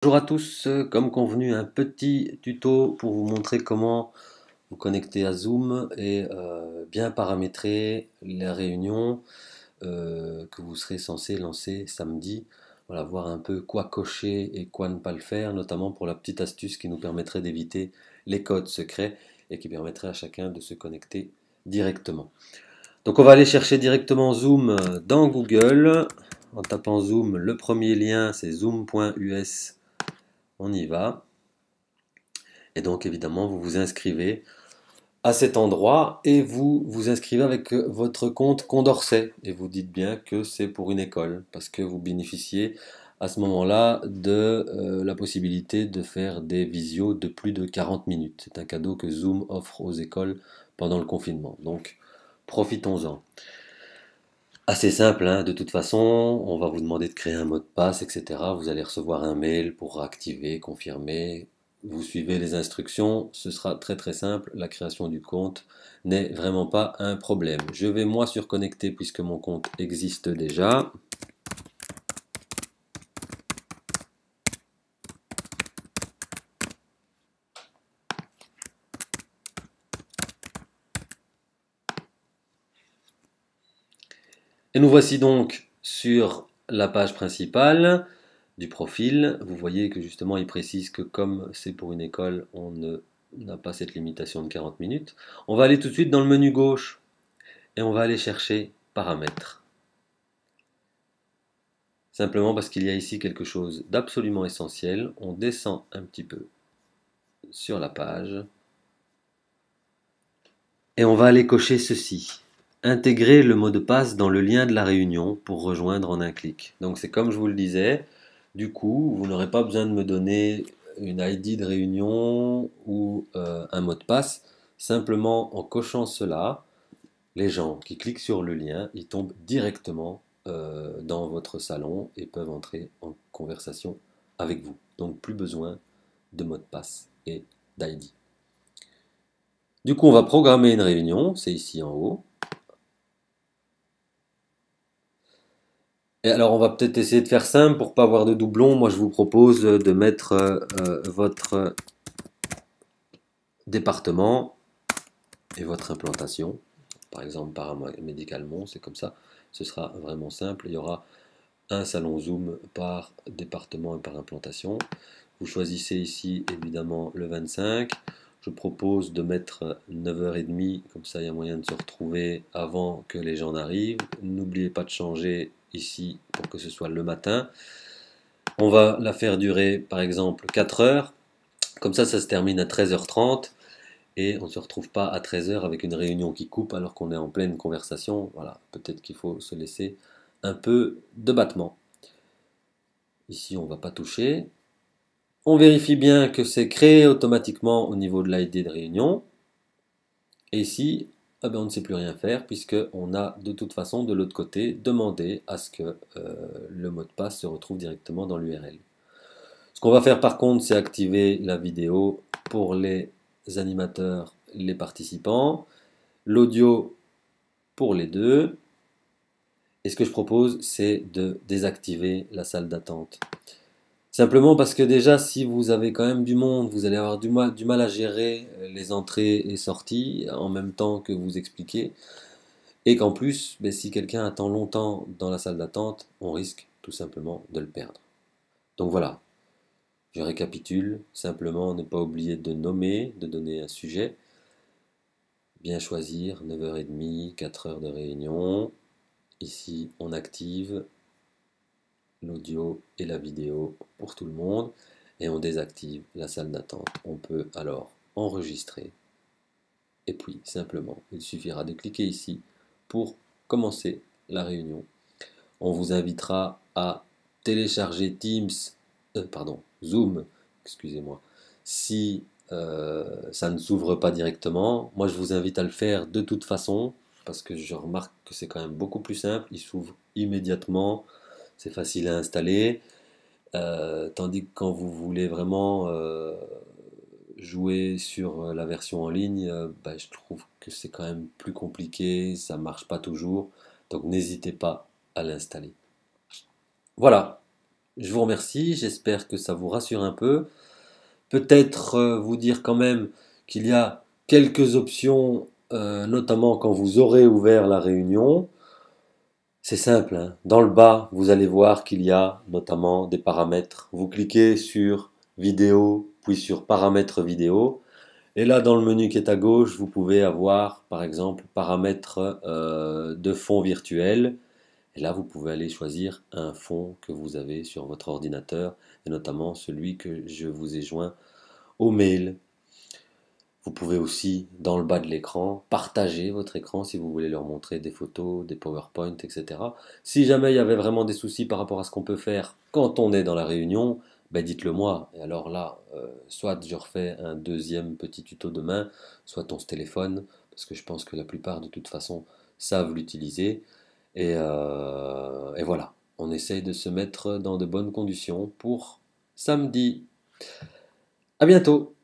Bonjour à tous, comme convenu, un petit tuto pour vous montrer comment vous connecter à Zoom et bien paramétrer la réunion que vous serez censé lancer samedi. Voilà, voir un peu quoi cocher et quoi ne pas le faire, notamment pour la petite astuce qui nous permettrait d'éviter les codes secrets et qui permettrait à chacun de se connecter directement. Donc on va aller chercher directement Zoom dans Google. En tapant Zoom, le premier lien c'est zoom.us. On y va. Et donc évidemment, vous vous inscrivez à cet endroit et vous vous inscrivez avec votre compte Condorcet. Et vous dites bien que c'est pour une école parce que vous bénéficiez à ce moment-là de la possibilité de faire des visios de plus de 40 minutes. C'est un cadeau que Zoom offre aux écoles pendant le confinement. Donc profitons-en. Assez simple, hein, de toute façon, on va vous demander de créer un mot de passe, etc. Vous allez recevoir un mail pour activer, confirmer. Vous suivez les instructions, ce sera très très simple. La création du compte n'est vraiment pas un problème. Je vais moi surconnecter puisque mon compte existe déjà. Et nous voici donc sur la page principale du profil. Vous voyez que justement il précise que comme c'est pour une école, on n'a pas cette limitation de 40 minutes. On va aller tout de suite dans le menu gauche et on va aller chercher paramètres. Simplement parce qu'il y a ici quelque chose d'absolument essentiel. On descend un petit peu sur la page et on va aller cocher ceci. Intégrer le mot de passe dans le lien de la réunion pour rejoindre en un clic. Donc c'est comme je vous le disais, du coup vous n'aurez pas besoin de me donner une ID de réunion ou un mot de passe. Simplement en cochant cela, les gens qui cliquent sur le lien, ils tombent directement dans votre salon et peuvent entrer en conversation avec vous. Donc plus besoin de mot de passe et d'ID. Du coup, on va programmer une réunion, c'est ici en haut. Et alors, on va peut-être essayer de faire simple pour pas avoir de doublons. Moi, je vous propose de mettre votre département et votre implantation. Par exemple, Paramédical Mons, c'est comme ça. Ce sera vraiment simple. Il y aura un salon Zoom par département et par implantation. Vous choisissez ici évidemment le 25. Je propose de mettre 9h30, comme ça il y a moyen de se retrouver avant que les gens n'arrivent. N'oubliez pas de changer ici pour que ce soit le matin. On va la faire durer par exemple 4 heures. Comme ça se termine à 13h30 et on ne se retrouve pas à 13h avec une réunion qui coupe alors qu'on est en pleine conversation. Voilà, peut-être qu'il faut se laisser un peu de battement. Ici, on ne va pas toucher. On vérifie bien que c'est créé automatiquement au niveau de l'ID de réunion. Et ici, eh ben, on ne sait plus rien faire puisqu'on a de toute façon de l'autre côté demandé à ce que le mot de passe se retrouve directement dans l'URL. Ce qu'on va faire par contre, c'est activer la vidéo pour les animateurs, les participants, l'audio pour les deux. Et ce que je propose, c'est de désactiver la salle d'attente. Simplement parce que déjà, si vous avez quand même du monde, vous allez avoir du mal à gérer les entrées et sorties en même temps que vous expliquez. Et qu'en plus, ben, si quelqu'un attend longtemps dans la salle d'attente, on risque tout simplement de le perdre. Donc voilà, je récapitule. Simplement, ne pas oublier de nommer, de donner un sujet. Bien choisir, 9h30, 4 heures de réunion. Ici, on active l'audio et la vidéo pour tout le monde et on désactive la salle d'attente. On peut alors enregistrer et puis simplement il suffira de cliquer ici pour commencer la réunion. On vous invitera à télécharger Zoom, excusez-moi, si ça ne s'ouvre pas directement. Moi je vous invite à le faire de toute façon parce que je remarque que c'est quand même beaucoup plus simple, il s'ouvre immédiatement, c'est facile à installer. Tandis que quand vous voulez vraiment jouer sur la version en ligne, bah, je trouve que c'est quand même plus compliqué, ça marche pas toujours. Donc n'hésitez pas à l'installer. Voilà, Je vous remercie, j'espère que ça vous rassure un peu. Peut-être vous dire quand même qu'il y a quelques options, notamment quand vous aurez ouvert la réunion. C'est simple, hein. Dans le bas, vous allez voir qu'il y a notamment des paramètres. Vous cliquez sur vidéo, puis sur paramètres vidéo. Et là, dans le menu qui est à gauche, vous pouvez avoir, par exemple, paramètres de fond virtuel. Et là, vous pouvez aller choisir un fond que vous avez sur votre ordinateur, et notamment celui que je vous ai joint au mail. Vous pouvez aussi, dans le bas de l'écran, partager votre écran si vous voulez leur montrer des photos, des PowerPoint, etc. Si jamais il y avait vraiment des soucis par rapport à ce qu'on peut faire quand on est dans la réunion, ben dites-le moi. Et alors là, soit je refais un deuxième petit tuto demain, soit on se téléphone, parce que je pense que la plupart de toute façon savent l'utiliser. Et voilà, on essaye de se mettre dans de bonnes conditions pour samedi. À bientôt!